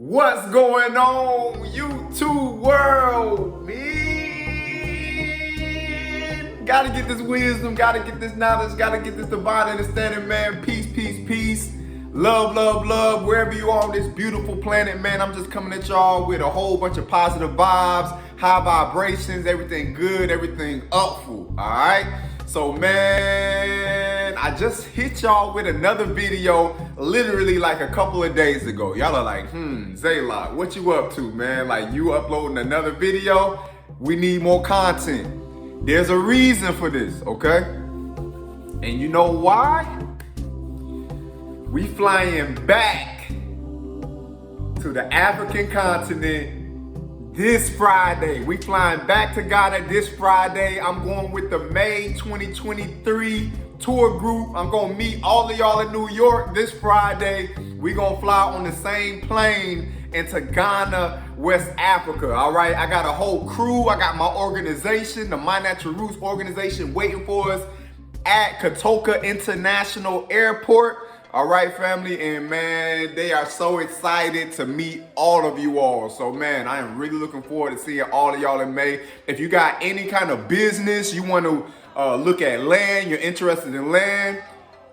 What's going on, YouTube world, man? Gotta get this wisdom, gotta get this knowledge, gotta get this divine understanding, man. Peace, peace, peace. Love, love, love. Wherever you are on this beautiful planet, man, I'm just coming at y'all with a whole bunch of positive vibes, high vibrations, everything good, everything upful, all right? So, man, I just hit y'all with another video literally like a couple of days ago. Y'all are like, Zaylock, what you up to, man? Like, you uploading another video? We need more content. There's a reason for this, okay? And you know why? We flying back to the African continent this Friday. We flying back to Ghana this Friday. I'm going with the May 2023 tour group. I'm gonna meet all of y'all in New York this Friday. We gonna fly on the same plane into Ghana, West Africa, all right? I got a whole crew. I got my organization, the My Natural Roots organization, waiting for us at Kotoka International Airport. All right, family, and man, they are so excited to meet all of you all. So, man, I am really looking forward to seeing all of y'all in May. If you got any kind of business, you want to look at land, you're interested in land,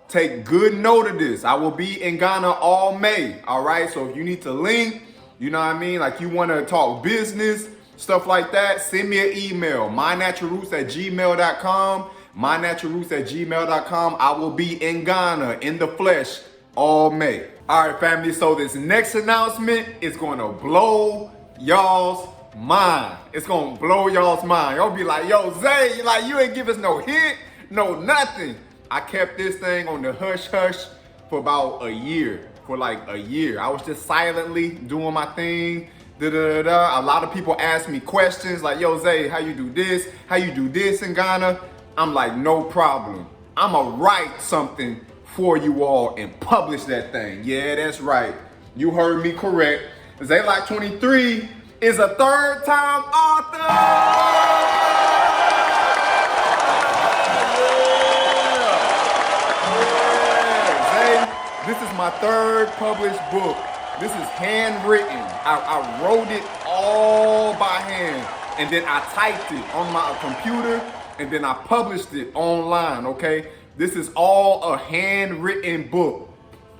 take good note of this. I will be in Ghana all May, all right? So if you need to link, you know what I mean? Like you want to talk business, stuff like that, send me an email, mynaturalroots@gmail.com. mynaturalroots@gmail.com. I will be in Ghana in the flesh all May. All right, family. So this next announcement is going to blow y'all's mind. It's going to blow y'all's mind. Y'all be like, yo, Zay, like you ain't give us no hint, no nothing. I kept this thing on the hush hush for about a year. For like a year. I was just silently doing my thing. A lot of people ask me questions like, yo, Zay, how you do this? How you do this in Ghana? I'm like, no problem. I'ma write something for you all and publish that thing. Yeah, that's right. You heard me correct. Zaylock 23 is a third-time author. Yeah. Zay, this is my third published book. This is handwritten. I wrote it all by hand, and then I typed it on my computer, and then I published it online, okay? This is all a handwritten book,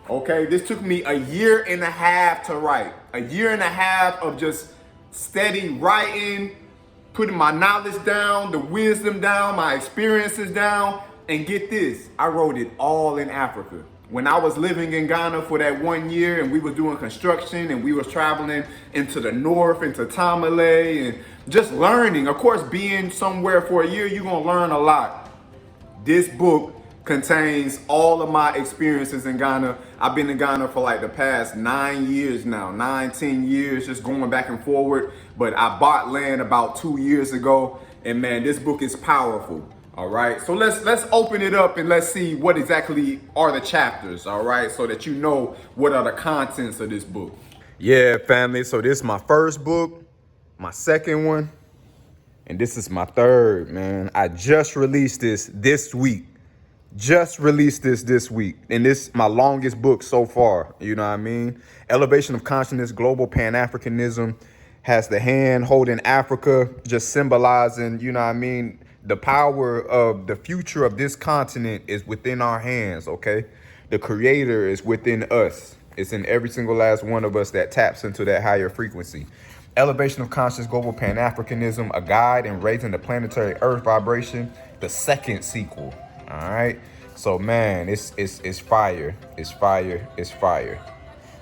okay? This took me a year and a half to write. A year and a half of just steady writing, putting my knowledge down, the wisdom down, my experiences down, and get this, I wrote it all in Africa. When I was living in Ghana for that 1 year and we were doing construction and we was traveling into the north, into Tamale, and just learning. Of course, being somewhere for a year, you're gonna learn a lot. This book contains all of my experiences in Ghana. I've been in Ghana for like the past 9 years now, 10 years, just going back and forward. But I bought land about 2 years ago, and man, this book is powerful. All right, so let's open it up and let's see what exactly are the chapters, all right, so that you know what are the contents of this book. Yeah, family, so this is my first book, my second one, and this is my third, man. I just released this week. Just released this week. And this is my longest book so far, you know what I mean? Elevation of Consciousness, Global Pan-Africanism, has the hand holding Africa, just symbolizing, you know what I mean, the power of the future of this continent is within our hands, okay? The creator is within us. It's in every single last one of us that taps into that higher frequency. Elevation of Conscious Global Pan-Africanism, a guide in raising the planetary earth vibration, the second sequel, all right? So, man, it's fire. It's fire. It's fire.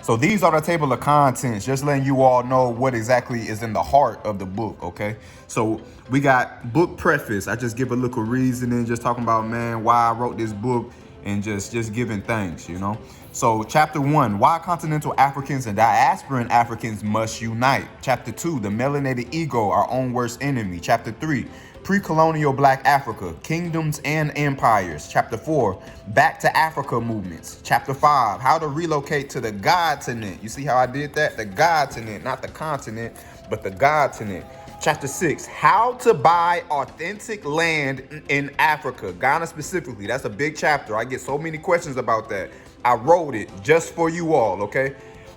So these are the table of contents, just letting you all know what exactly is in the heart of the book, okay? So we got book preface. I just give a little reasoning, just talking about, man, why I wrote this book and just giving thanks, you know? So chapter 1, why continental Africans and diasporan Africans must unite. Chapter 2, the melanated ego, our own worst enemy. Chapter 3, pre-colonial Black Africa, kingdoms and empires. Chapter 4, back to Africa movements. Chapter 5, how to relocate to the continent. You see how I did that? The continent, not the continent, but the continent. Chapter 6, how to buy authentic land in Africa, Ghana specifically. That's a big chapter. I get so many questions about that. I wrote it just for you all, okay?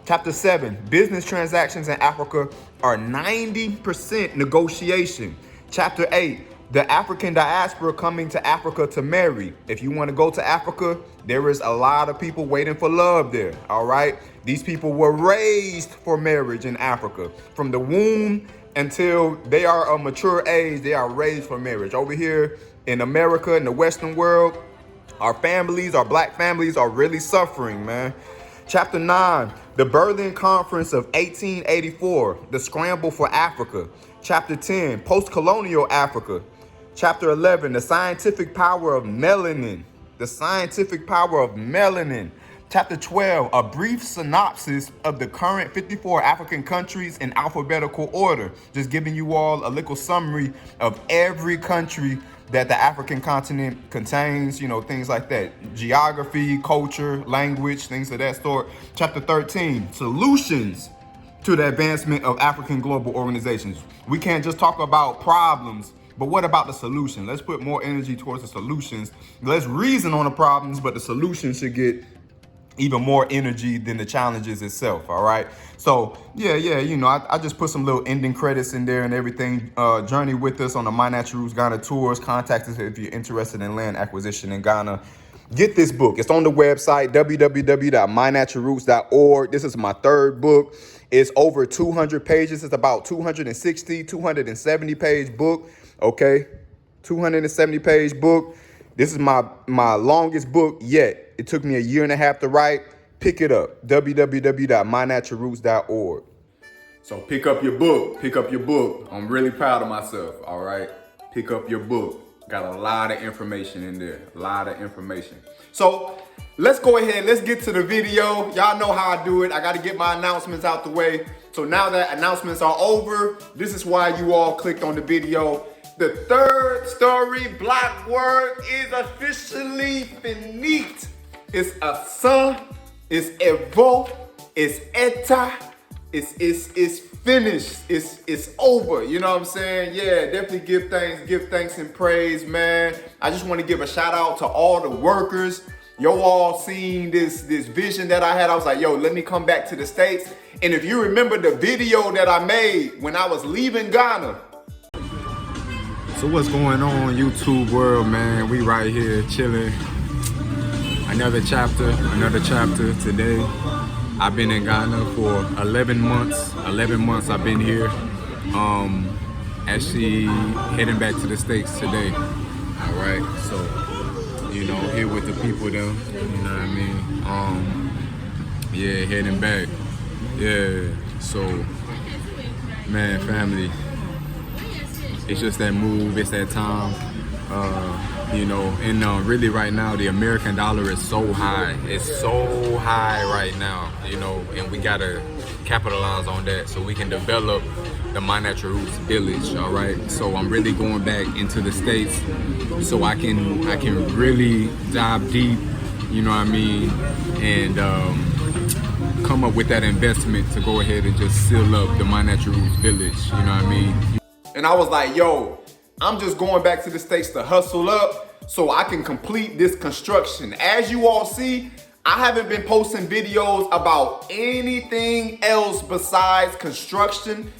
Chapter 7, business transactions in Africa are 90% negotiation. Chapter 8, the African diaspora coming to Africa to marry. If you want to go to Africa, there is a lot of people waiting for love there, all right? These people were raised for marriage in Africa. From the womb until they are a mature age, they are raised for marriage. Over here in America, in the Western world, our families, our black families are really suffering, man. Chapter 9, the Berlin Conference of 1884, the scramble for Africa. Chapter 10, post-colonial Africa. Chapter 11, the scientific power of melanin. The scientific power of melanin. Chapter 12, a brief synopsis of the current 54 African countries in alphabetical order. Just giving you all a little summary of every country that the African continent contains, you know, things like that. Geography, culture, language, things of that sort. Chapter 13, solutions to the advancement of African global organizations. We can't just talk about problems, but what about the solution? Let's put more energy towards the solutions. Let's reason on the problems, but the solution should get even more energy than the challenges itself, all right? So, yeah, you know, I just put some little ending credits in there and everything. Journey with us on the My Natural Roots Ghana tours. Contact us if you're interested in land acquisition in Ghana. Get this book. It's on the website, www.mynaturalroots.org. This is my third book. It's over 200 pages. It's about 270 page book, okay? 270 page book. This is my longest book yet. It took me 1.5 years to write. Pick it up, www.mynaturalroots.org. So pick up your book, I'm really proud of myself, all right? Pick up your book. Got a lot of information in there, a lot of information. So let's go ahead, let's get to the video. Y'all know how I do it. I gotta get my announcements out the way. So now that announcements are over, this is why you all clicked on the video. The third story block work is officially finite. It's a son, it's evo, it's eta, it's finished, it's over. You know what I'm saying? Yeah, definitely give thanks and praise, man. I just want to give a shout out to all the workers. Yo all seen this vision that I had. I was like, yo, let me come back to the States. And if you remember the video that I made when I was leaving Ghana. So what's going on, YouTube world, man? We right here chilling. Another chapter today. I've been in Ghana for 11 months. 11 months I've been here. Actually heading back to the States today. All right, so, you know, here with the people though, you know what I mean? Yeah, heading back. Yeah, so, man, family, it's just that move, it's that time. You know, and really right now, the American dollar is so high. It's so high right now, you know, and we gotta capitalize on that so we can develop the My Natural Roots village, all right? So I'm really going back into the States so I can really dive deep, you know what I mean, and come up with that investment to go ahead and just seal up the My Natural Roots village, you know what I mean? And I was like, yo, I'm just going back to the States to hustle up so I can complete this construction. As you all see, I haven't been posting videos about anything else besides construction.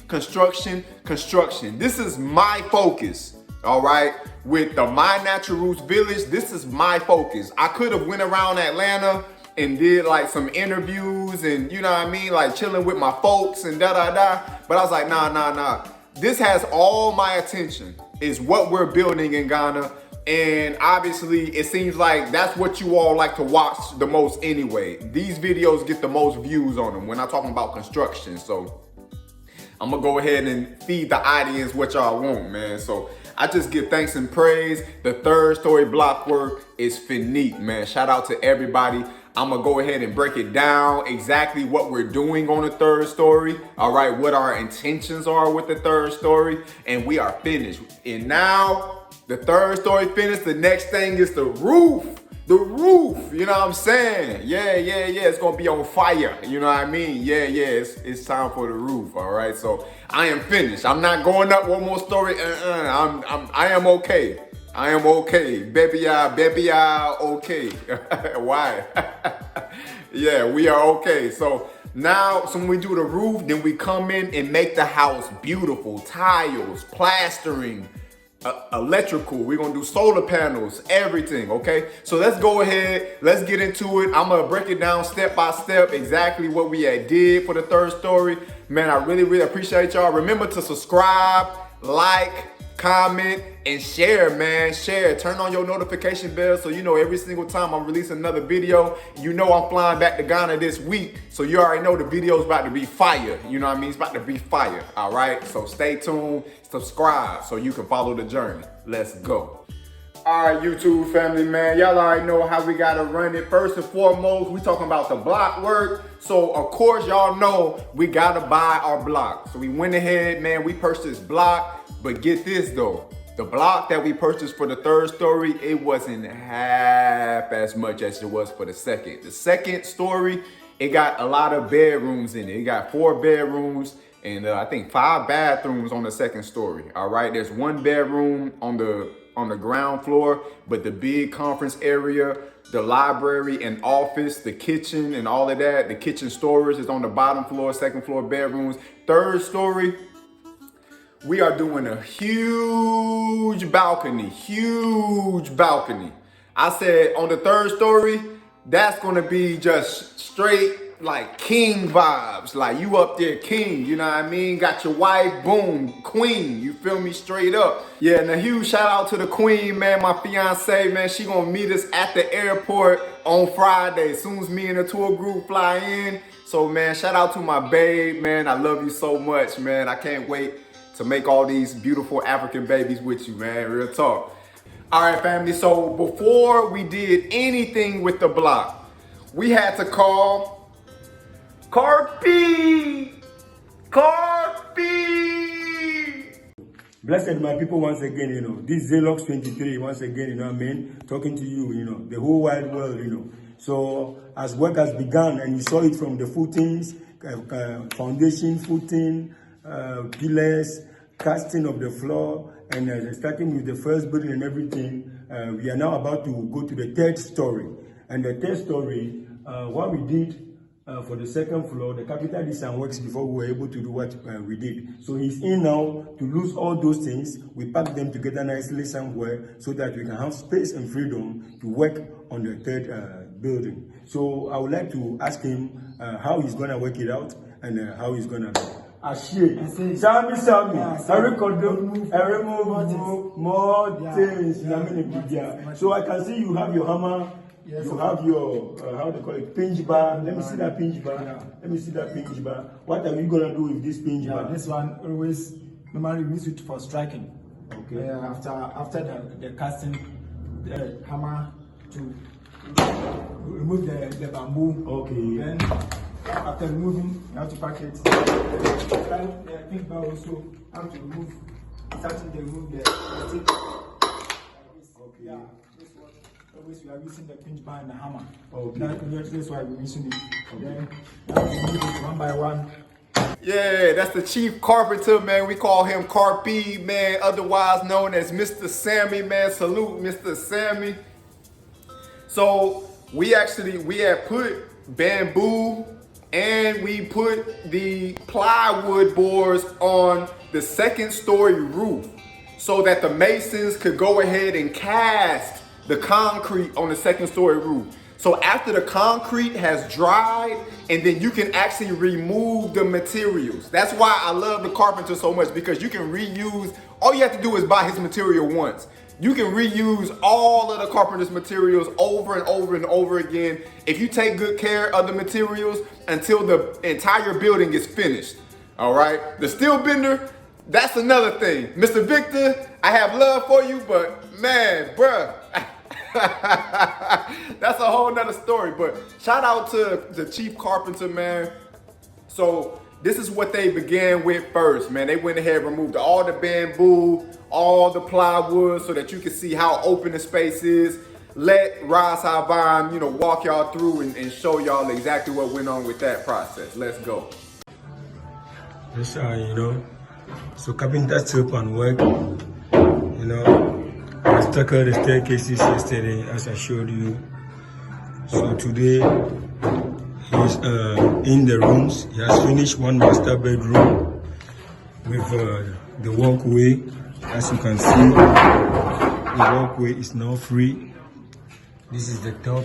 This is my focus, all right? With the My Natural Roots Village, this is my focus. I could have went around Atlanta and did like some interviews and, you know what I mean, like chilling with my folks and da-da-da. But I was like, nah. This has all my attention, is what we're building in Ghana. And obviously it seems like that's what you all like to watch the most anyway. These videos get the most views on them when I'm talking about construction. So I'm gonna go ahead and feed the audience what y'all want, man. So I just give thanks and praise. The third story block work is finite, man. Shout out to everybody. I'm gonna go ahead and break it down exactly what we're doing on the third story. All right, what our intentions are with the third story, and we are finished. And now the third story finished. The next thing is the roof. The roof, you know what I'm saying? Yeah, it's gonna be on fire. You know what I mean? Yeah, it's time for the roof. All right, so I am finished. I'm not going up one more story. I am okay. I am okay. Baby, I okay. Why? Yeah, we are okay. So Now, so when we do the roof, then we come in and make the house beautiful. Tiles, plastering, electrical. We're gonna do solar panels, everything, okay? So let's go ahead, let's get into it. I'm gonna break it down step by step, exactly what we had did for the third story. Man, I really, really appreciate y'all. Remember to subscribe, like, comment, and share, man. Share. Turn on your notification bell so you know every single time I'm releasing another video. You know I'm flying back to Ghana this week, so you already know the video's about to be fire. You know what I mean? It's about to be fire, all right? So stay tuned, subscribe so you can follow the journey. Let's go. All right, YouTube family, man. Y'all already know how we gotta run it. First and foremost, we talking about the block work. So, of course, y'all know we gotta buy our block. So we went ahead, man, we purchased block. But get this though, the block that we purchased for the third story, it wasn't half as much as it was for the second. The second story, it got a lot of bedrooms in it. It got 4 bedrooms and I think 5 bathrooms on the second story. All right, there's 1 bedroom on the ground floor, but the big conference area, the library and office, the kitchen and all of that, the kitchen storage is on the bottom floor, second floor bedrooms. Third story, we are doing a huge balcony. I said on the third story, that's gonna be just straight like king vibes. Like you up there king, you know what I mean? Got your wife, boom, queen, you feel me, straight up. Yeah, and a huge shout out to the queen, man, my fiance, man. She gonna meet us at the airport on Friday, as soon as me and the tour group fly in. So man, shout out to my babe, man. I love you so much, man. I can't wait to make all these beautiful African babies with you, man, real talk. All right, family, so before we did anything with the block, we had to call Carpenter. Blessed my people once again, you know, this Zelox 23, once again, you know what I mean, talking to you, you know, the whole wide world, you know. So as work has begun and you saw it from the footings, foundation, footing, pillars, casting of the floor, and starting with the first building and everything, we are now about to go to the third story. And the third story, what we did for the second floor, the carpenter did some works before we were able to do what we did. So he's in now to lose all those things. We pack them together nicely somewhere so that we can have space and freedom to work on the third building. So I would like to ask him how he's going to work it out and how he's going to Sammy, I record I remove more things. So I can see you have your hammer, yes, you have your, how do you call it, pinch bar. Let me see that pinch bar. Let me see that pinch bar. What are we going to do with this pinch bar? This one always, normally we use it for striking. Okay. After the casting, the hammer to remove the bamboo. Okay. Then, after removing, you have to pack it. The pink bar also have to remove, starting to remove the stick. Okay. Yeah, this one. Always we are using the pinch bar and the hammer. Okay. That's why we're using it. Okay. Then we have to remove it one by one. Yeah, that's the chief carpenter, man. We call him Carpy, man, otherwise known as Mr. Sammy, man. Salute, Mr. Sammy. So we had put bamboo and we put the plywood boards on the second story roof so that the masons could go ahead and cast the concrete on the second story roof. So after the concrete has dried, and then you can actually remove the materials. That's why I love the carpenter so much, because you can reuse, all you have to do is buy his material once. You can reuse all of the carpenter's materials over and over and over again if you take good care of the materials until the entire building is finished. All right, the steel bender, that's another thing. Mr. Victor, I have love for you, but man, bruh, that's a whole nother story. But shout out to the chief carpenter, man. So this is what they began with first, man. They went ahead and removed all the bamboo, all the plywood, so that you can see how open the space is. Let Ras Havan, walk y'all through and show y'all exactly what went on with that process. Let's go. Yes, so carpenter still on work, I stuck out the staircases yesterday as I showed you. So today He's in the rooms. He has finished one master bedroom with the walkway. As you can see, the walkway is now free. This is the top.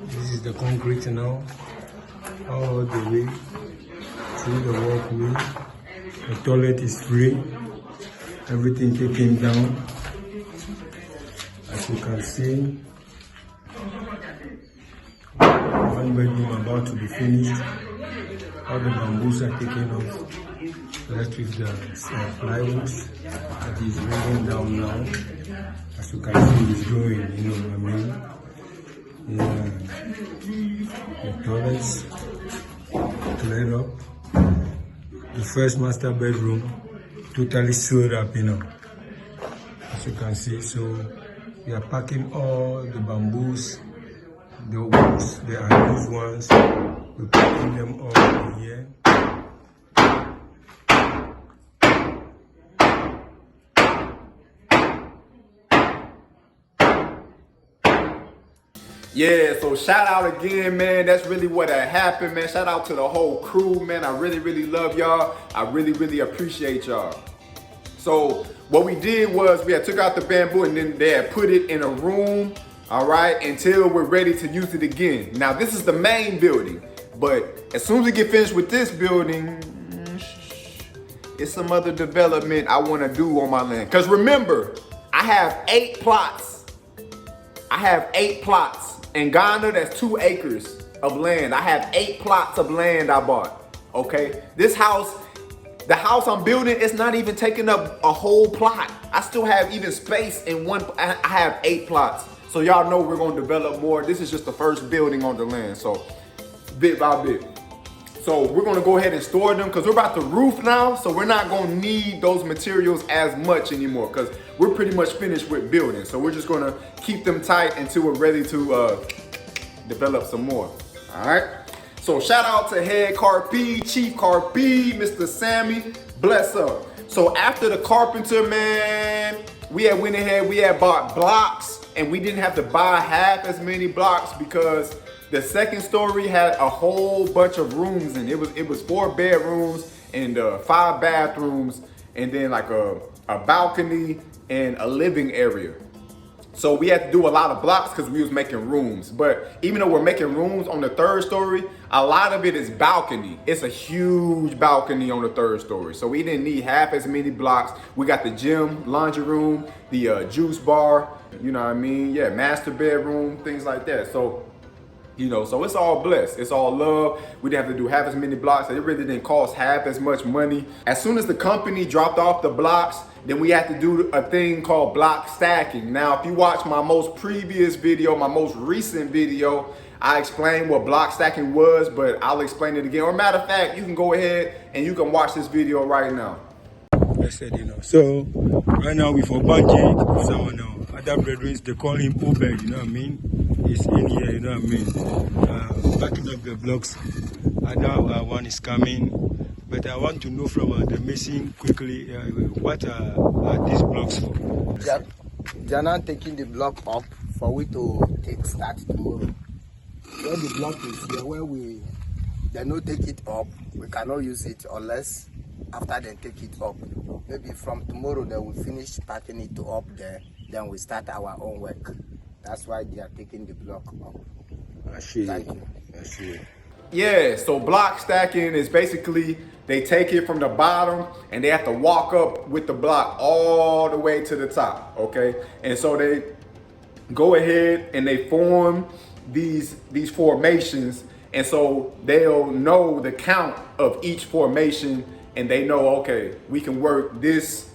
This is the concrete now, all the way through the walkway. The toilet is free. Everything taken down. As you can see, one bedroom about to be finished. All the bamboos are taken off. Left with the plywoods that is bringing down now. As you can see, it's going, you know what I mean? Yeah. The toilets cleared up. The first master bedroom totally sealed up, you know. As you can see, so we are packing all the bamboos, the woods, the unused ones. We're packing them all in here. Yeah, so shout out again, man. That's really what happened, man. Shout out to the whole crew, man. I really, really love y'all. I really, really appreciate y'all. So what we did was we had took out the bamboo and then they had put it in a room, all right, until we're ready to use it again. Now this is the main building, but as soon as we get finished with this building, it's some other development I want to do on my land. Because remember, I have 8 plots. I have 8 plots. In Ghana, that's 2 acres of land. I have 8 plots of land I bought, okay? This house, the house I'm building, it's not even taking up a whole plot. I still have even space in one, I have 8 plots. So y'all know we're gonna develop more. This is just the first building on the land, so bit by bit. So we're gonna go ahead and store them because we're about to roof now, so we're not gonna need those materials as much anymore because we're pretty much finished with building. So we're just gonna keep them tight until we're ready to develop some more, all right? So shout out to Head Carpy, Chief Carpy, Mr. Sammy, bless up. So after the Carpenter, man, we had went ahead, we had bought blocks and we didn't have to buy half as many blocks because the second story had a whole bunch of rooms and it was 4 bedrooms and 5 bathrooms and then like a balcony and a living area. So we had to do a lot of blocks because we was making rooms. But even though we're making rooms on the 3rd story, a lot of it is balcony. It's a huge balcony on the 3rd story. So we didn't need half as many blocks. We got the gym, laundry room, the juice bar, you know what I mean? Yeah, master bedroom, things like that. So, you know, so it's all blessed. It's all love. We didn't have to do half as many blocks. It really didn't cost half as much money. As soon as the company dropped off the blocks, then we had to do a thing called block stacking. Now, if you watch my most previous video, my most recent video, I explained what block stacking was, but I'll explain it again. Or matter of fact, you can go ahead and you can watch this video right now. I said, you know, so right now we for Banji, some other brethren, they call him Obed, you know what I mean? He's in here, you know what I mean? Backing up the blocks. Another one is coming. But I want to know from the mason quickly, what are these blocks for? They are not taking the block up for we to start tomorrow. Where the block is here, where they not take it up, we cannot use it unless after they take it up. Maybe from tomorrow they will finish packing it up there, then we start our own work. That's why they are taking the block up. I see. Thank you. I see. Yeah, so block stacking is basically they take it from the bottom and they have to walk up with the block all the way to the top, okay? And so they go ahead and they form these formations, and so they'll know the count of each formation and they know, okay, we can work this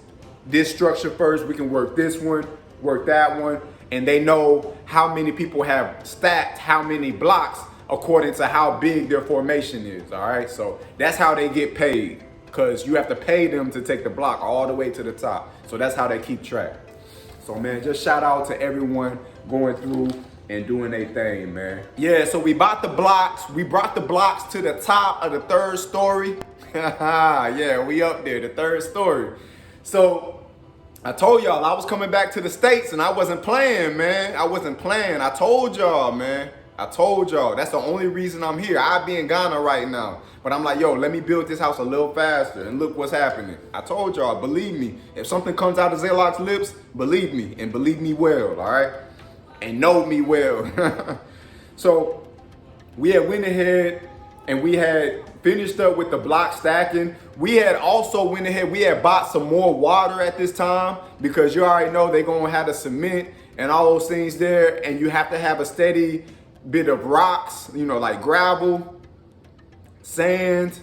structure first, we can work this one, work that one, and they know how many people have stacked how many blocks according to how big their formation is, all right? So that's how they get paid, because you have to pay them to take the block all the way to the top. So that's how they keep track. So man, just shout out to everyone going through and doing their thing, man. Yeah, so we bought the blocks. We brought the blocks to the top of the 3rd story. Yeah, we up there, the 3rd story. So I told y'all I was coming back to the States and I wasn't playing, man. I wasn't playing. I told y'all, man. I told y'all, that's the only reason I'm here. I'd be in Ghana right now. But I'm like, yo, let me build this house a little faster. And look what's happening. I told y'all, believe me. If something comes out of Zaylock's lips, believe me. And believe me well, all right? And know me well. So we had went ahead and we had finished up with the block stacking. We had also went ahead, we had bought some more water at this time because you already know they're gonna have the cement and all those things there, and you have to have a steady bit of rocks, you know, like gravel, sand,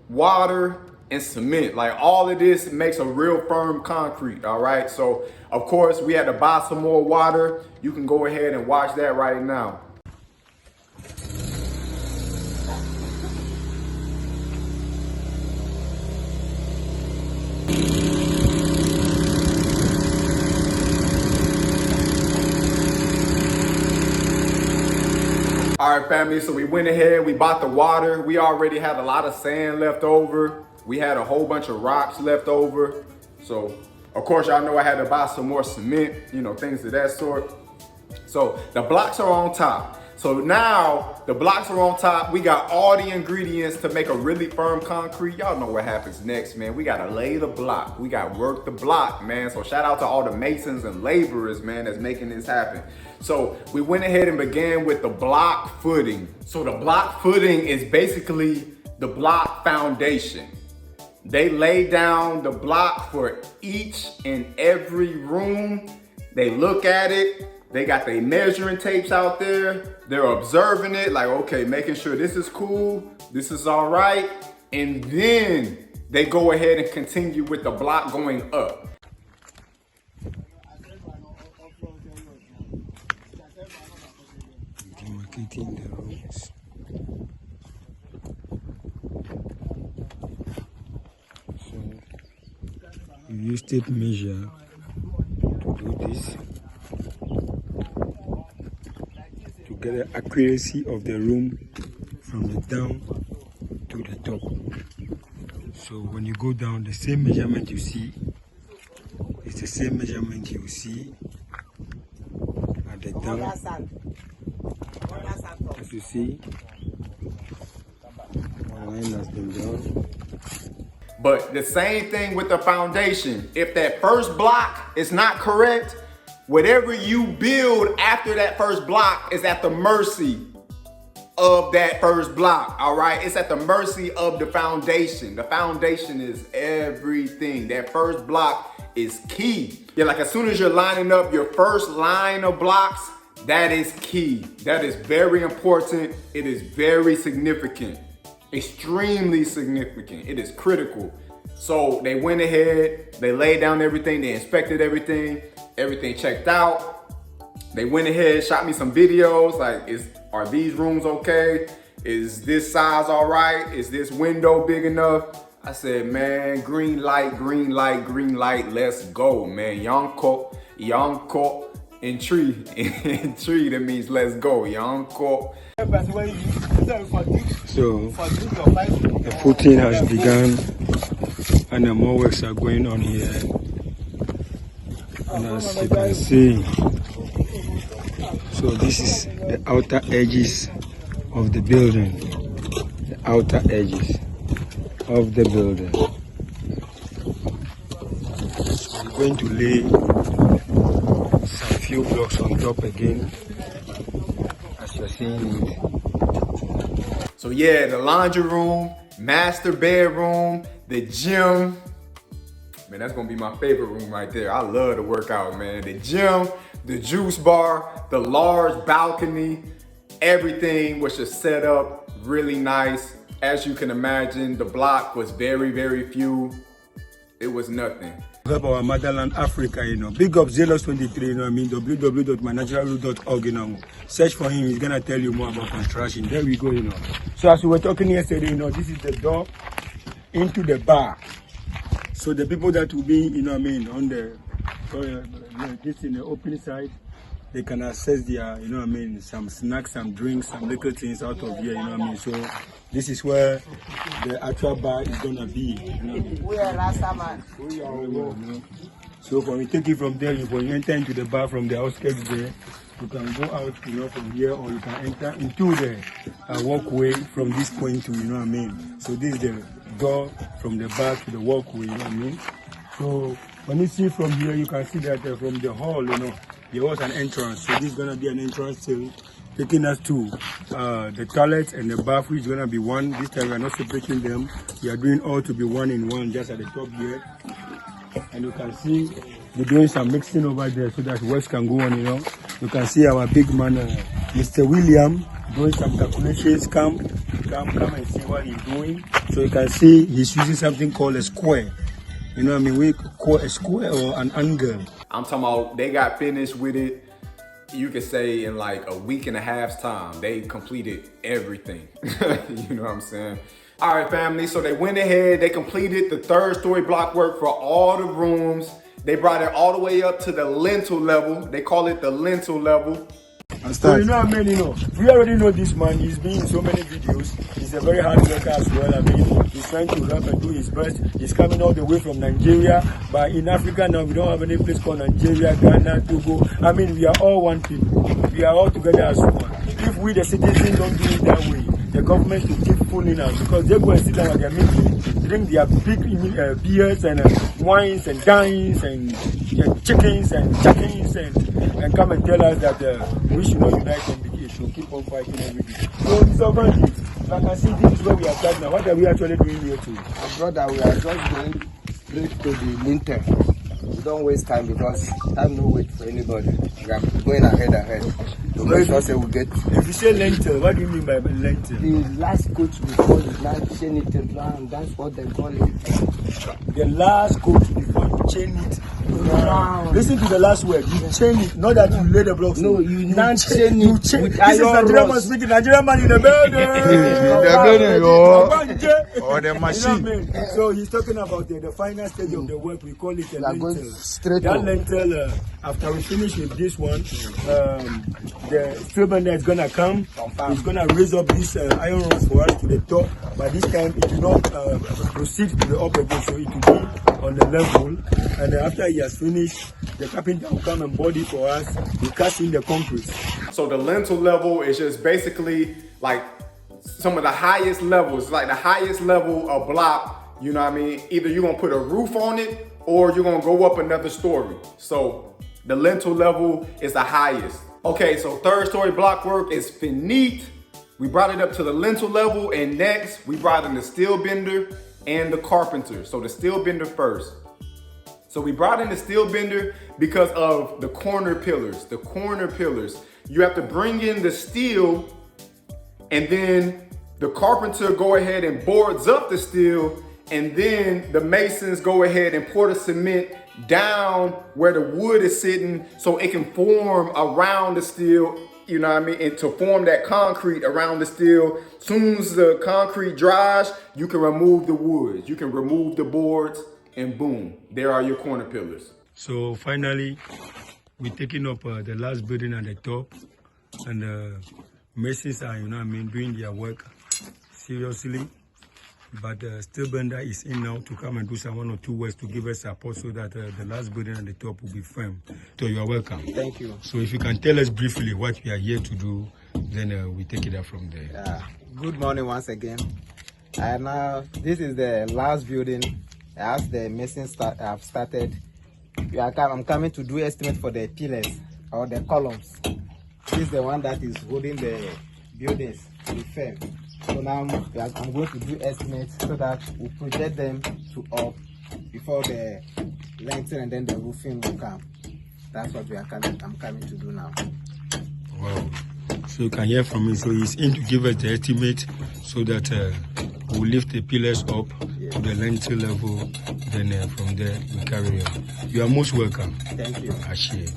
water, and cement. Like all of this makes a real firm concrete, all right? So of course we had to buy some more water. You can go ahead and watch that right now. All right, family, so we went ahead, we bought the water. We already had a lot of sand left over. We had a whole bunch of rocks left over. So, of course, y'all know I had to buy some more cement, you know, things of that sort. So the blocks are on top. So now the blocks are on top. We got all the ingredients to make a really firm concrete. Y'all know what happens next, man. We gotta lay the block. We gotta work the block, man. So shout out to all the masons and laborers, man, that's making this happen. So we went ahead and began with the block footing. So the block footing is basically the block foundation. They lay down the block for each and every room. They look at it. They got their measuring tapes out there. They're observing it, like, okay, making sure this is cool, this is all right. And then they go ahead and continue with the block going up. Demarcating the rooms. So you use tape measure to do this, to get the accuracy of the room from the down to the top. So when you go down, the same measurement you see is the same measurement you see at the down. As you see, one line has been done. But the same thing with the foundation. If that first block is not correct, whatever you build after that first block is at the mercy of that first block, all right? It's at the mercy of the foundation. The foundation is everything. That first block is key. Yeah, like as soon as you're lining up your first line of blocks, that is key. That is very important. It is very significant. Extremely significant. It is critical. So they went ahead, they laid down everything, they inspected everything checked out. They went ahead, shot me some videos, like, are these rooms okay? Is this size all right? Is this window big enough? I said, man, green light, green light, green light, let's go, man. Yonko, in tree, in tree, that means let's go, Yonko. So the footing has begun and the more works are going on here. And as you can see, so this is the outer edges of the building. The outer edges of the building. So we're going to lay some few blocks on top again, as you're seeing it. So yeah, the laundry room, master bedroom, the gym. Man, that's gonna be my favorite room right there. I love to work out, man. The gym, the juice bar, the large balcony, everything was just set up really nice. As you can imagine, the block was very, very few. It was nothing. Up our motherland, Africa, you know. Big up Zelos 23, you know what I mean? www.mynaturalroot.org, you know. Search for him, he's gonna tell you more about construction. There we go, you know. So as we were talking yesterday, you know, this is the door into the bar. So the people that will be, you know what I mean, on the, this in the open side, they can access their, you know what I mean, some snacks, some drinks, some little things out of here, you know what I mean? So this is where the actual bar is gonna be, you know what I mean? We are Rasta man. So when we take it from there, when you enter into the bar from the outskirts there, You can go out, from here, or you can enter into the walkway from this point to, what I mean. So this is the door from the back to the walkway, you know what I mean. So when you see from here, you can see that from the hall, there was an entrance. So this is gonna be an entrance till taking us to the toilet and the bathroom is gonna be one. This time we are not separating them. We are doing all to be one in one, just at the top here. And you can see they're doing some mixing over there so that works can go on, You can see our big man, Mr. William, doing some calculations. Come and see what he's doing. So you can see he's using something called a square. You know what I mean? We call a square or an angle. I'm talking about they got finished with it. You could say in like a week and a half's time, they completed everything. You know what I'm saying? All right, family, so they went ahead, they completed the 3rd story block work for all the rooms. They brought it all the way up to the lintel level. They call it the lintel level. So you know what I mean, we already know this man. He's been in so many videos. He's a very hard worker as well. I mean, he's trying to help and do his best. He's coming all the way from Nigeria. But in Africa now, we don't have any place called Nigeria, Ghana, Togo. I mean, we are all one people. We are all together as one. If we, the citizens, don't do it that way, the government will keep fooling us because they go and sit down at their meeting, drink their big beers and wines and dines and chickens and come and tell us that we should not unite and we should keep on fighting everything. So, Mr. Francis, like I see, this is where we are starting now. What are we actually doing here too? Brother, we are just going straight to the lintel. We don't waste time because time no wait for anybody. We are going ahead. To make sure say we get. If you say lentil, what do you mean by lentil? The last coat before you now chain it around, that's what they call it. The last coat before you chain it around. Listen to the last word. You chain it, not that you lay the blocks. No, you not chain it. You chain. This is Nigerian man speaking. Nigerian man in the building. Or the machine. You know what I mean? So he's talking about the final stage of the work. We call it a lentil. Straight that lentil, after we finish with this one, the steel bender is gonna come. He's gonna raise up this iron rods for us to the top. But this time it will not proceed to the upper again, so it will be on the level. And after he has finished, the carpenter will come and body for us. We cast in the concrete. So the lintel level is just basically like some of the highest levels, like the highest level of block. You know what I mean? Either you're gonna put a roof on it or you're gonna go up another story. So the lintel level is the highest. Okay, so 3rd story block work is finite. We brought it up to the lintel level, and next we brought in the steel bender and the carpenter. So the steel bender first. So we brought in the steel bender because of the corner pillars. The corner pillars, you have to bring in the steel, and then the carpenter go ahead and boards up the steel, and then the masons go ahead and pour the cement down where the wood is sitting so it can form around the steel, you know what I mean? And to form that concrete around the steel, soon as the concrete dries, you can remove the wood, you can remove the boards, and boom, there are your corner pillars. So finally, we're taking up the last building at the top, and the masons are, doing their work seriously. But steel bender is in now to come and do some 1 or 2 works to give us support so that the last building at the top will be firm. So you are welcome. Thank you. So if you can tell us briefly what we are here to do, then we take it up from there. Good morning once again. Now this is the last building. As the mason have started, I'm coming to do estimate for the pillars or the columns. This is the one that is holding the buildings to be firm. So now I'm going to do estimates so that we project them to up before the lintel and then the roofing will come. That's what I'm coming to do now. Wow. So you can hear from me. So he's in to give us the estimate so that we'll lift the pillars up to the lintel level. Then from there we carry on. You are most welcome. Thank you. Ashe.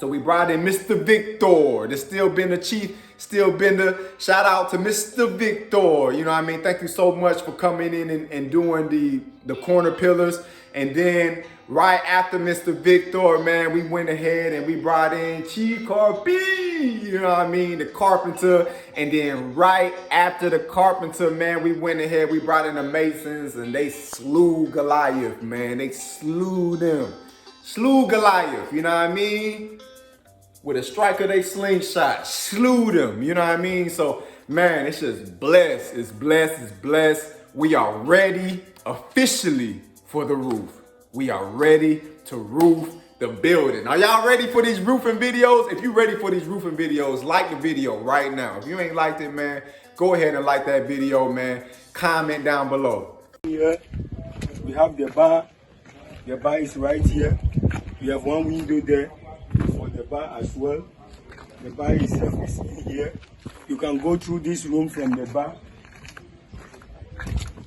So we brought in Mr. Victor, the steel bender chief, steel bender. Shout out to Mr. Victor. You know what I mean? Thank you so much for coming in and doing the corner pillars. And then right after Mr. Victor, man, we went ahead and we brought in Chief Carpenter, you know what I mean, the carpenter. And then right after the carpenter, man, we went ahead, we brought in the masons, and they slew Goliath, man. They slew them. Slew Goliath, you know what I mean? with a strike of they slingshot, slew them, you know what I mean? So, man, it's just blessed. It's blessed. It's blessed. We are ready officially for the roof. We are ready to roof the building. Are y'all ready for these roofing videos? If you're ready for these roofing videos, like the video right now. If you ain't liked it, man, go ahead and like that video, man. Comment down below. Here, we have the bar. The bar is right here. We have one window there for the bar as well. The bar itself is in here. You can go through this room from the bar.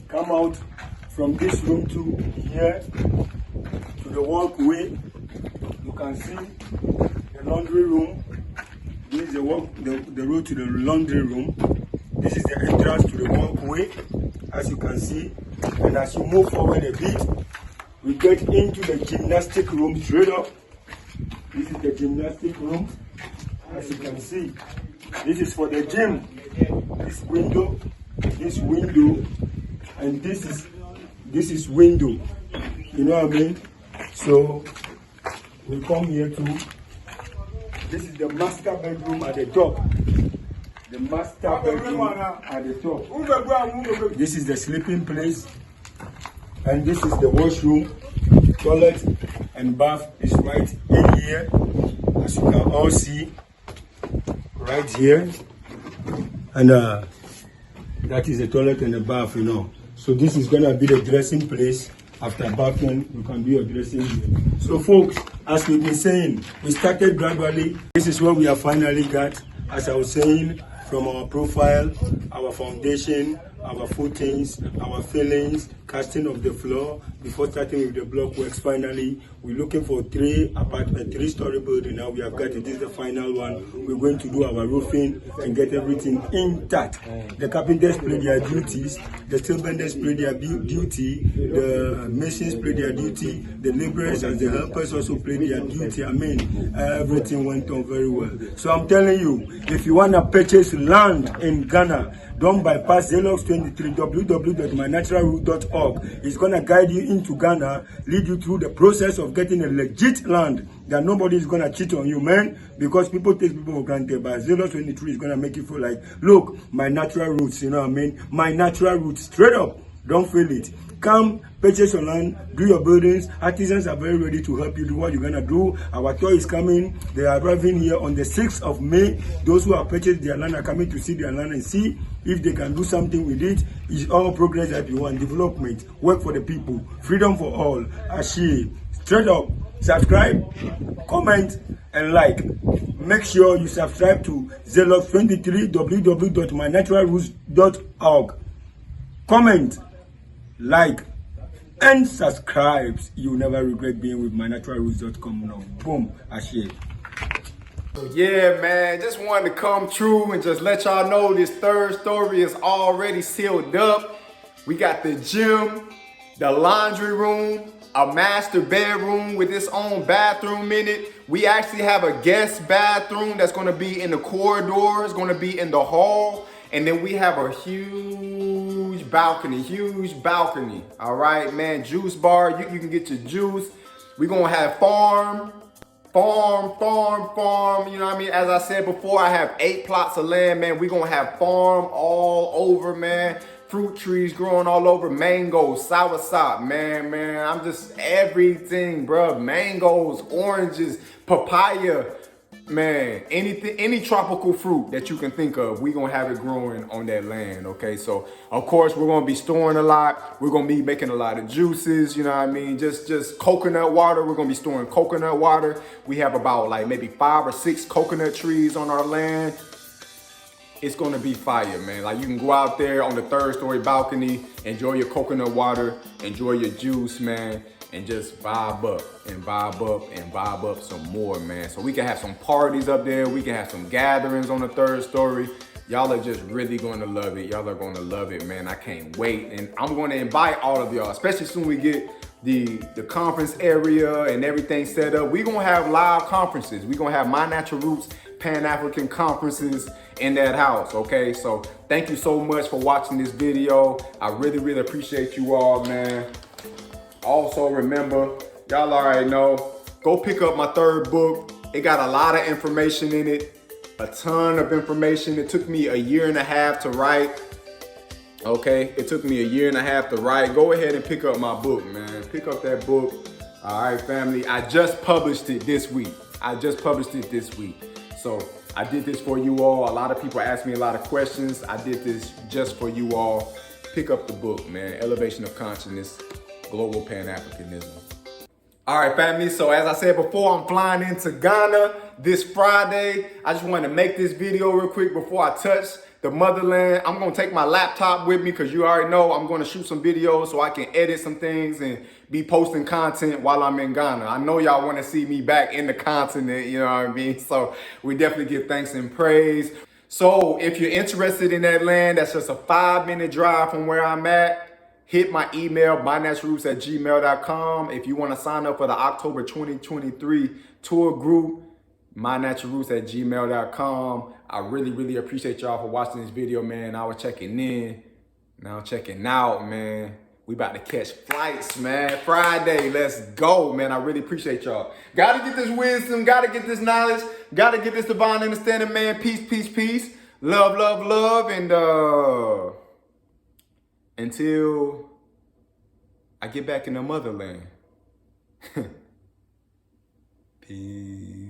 Come out from this room to here to the walkway. You can see the laundry room. This is the road to the laundry room. This is the entrance to the walkway, as you can see. And as you move forward a bit, we get into the gymnastic room straight up. This is the gymnastic room. As you can see, this is for the gym. This window, and this is window. You know what I mean? So we come here too. This is the master bedroom at the top. The master bedroom at the top. This is the sleeping place, and this is the washroom. Toilet and bath is right in here, as you can all see, right here. And that is the toilet and the bath, you know. So this is gonna be the dressing place. After bathing, you can do your dressing here. So folks, as we've been saying, we started gradually. This is what we have finally got. As I was saying, from our profile, our foundation, our footings, our fillings, casting of the floor. Before starting with the block works, finally, we're looking for three-story building. Now we have got it. This is the final one. We're going to do our roofing and get everything intact. The carpenters play their duties, the steel benders play their duty, the masons play their duty, the laborers and the helpers also play their duty. I mean, everything went on very well. So I'm telling you, if you want to purchase land in Ghana, don't bypass Zelox 23, www.mynaturalroot.org. It's going to guide you into Ghana, lead you through the process of getting a legit land that nobody is going to cheat on you, man, because people take people for granted. But Zelox 23 is going to make you feel like, look, my natural roots, you know what I mean? My natural roots, straight up. Don't feel it. Come, purchase your land, do your buildings. Artisans are very ready to help you do what you're going to do. Our tour is coming. They are arriving here on the 6th of May. Those who have purchased their land are coming to see their land and see if they can do something with it. It's all progress that you want, development, work for the people, freedom for all. Ashi, straight up, subscribe, comment, and like. Make sure you subscribe to Zelox 23, www.mynaturalroots.org. Comment, like, and subscribe. You'll never regret being with mynaturalroots.com now. Boom, Ashi. Yeah, man, just wanted to come true and just let y'all know this third story is already sealed up. We got the gym, the laundry room, a master bedroom with its own bathroom in it. We actually have a guest bathroom that's gonna be in the corridor. It's gonna be in the hall. And then we have a huge balcony, all right, man, juice bar, you can get your juice. We're gonna have farm, you know what I mean? As I said before, I have 8 plots of land, man. We're gonna have farm all over, man. Fruit trees growing all over, mangoes, soursop, man, I'm just everything, bro. Mangoes, oranges, papaya, man, anything, any tropical fruit that you can think of, we're gonna have it growing on that land, okay? So of course we're gonna be storing a lot. We're gonna be making a lot of juices, you know what I mean? Just coconut water. We're gonna be storing coconut water. We have about like maybe 5 or 6 coconut trees on our land. It's gonna be fire, man. Like you can go out there on the 3rd story balcony, enjoy your coconut water, enjoy your juice, man, and just vibe up and vibe up and vibe up some more, man. So we can have some parties up there. We can have some gatherings on the 3rd story. Y'all are just really gonna love it. Y'all are gonna love it, man. I can't wait. And I'm gonna invite all of y'all, especially soon we get the conference area and everything set up. We're gonna have live conferences. We're gonna have My Natural Roots Pan-African conferences in that house, okay? So thank you so much for watching this video. I really, really appreciate you all, man. Also remember, y'all already know, go pick up my 3rd book. It got a lot of information in it, a ton of information. It took me a year and a half to write. Okay, it took me a year and a half to write. Go ahead and pick up my book, man. Pick up that book. All right, family. I just published it this week. So I did this for you all. A lot of people asked me a lot of questions. I did this just for you all. Pick up the book, man. Elevation of Consciousness, Global Pan-Africanism. All right, family. So as I said before, I'm flying into Ghana this Friday. I just wanted to make this video real quick before I touch the motherland. I'm going to take my laptop with me because you already know I'm going to shoot some videos so I can edit some things and be posting content while I'm in Ghana. I know y'all want to see me back in the continent, you know what I mean? So we definitely give thanks and praise. So if you're interested in that land, that's just a 5-minute drive from where I'm at. Hit my email, mynaturalroots@gmail.com. If you want to sign up for the October 2023 tour group, mynaturalroots@gmail.com. I really appreciate y'all for watching this video, man. I was checking in, now checking out, man. We about to catch flights, man. Friday, let's go, man. I really appreciate y'all. Gotta get this wisdom, gotta get this knowledge, gotta get this divine understanding, man. Peace. Love, and until I get back in the motherland. Peace.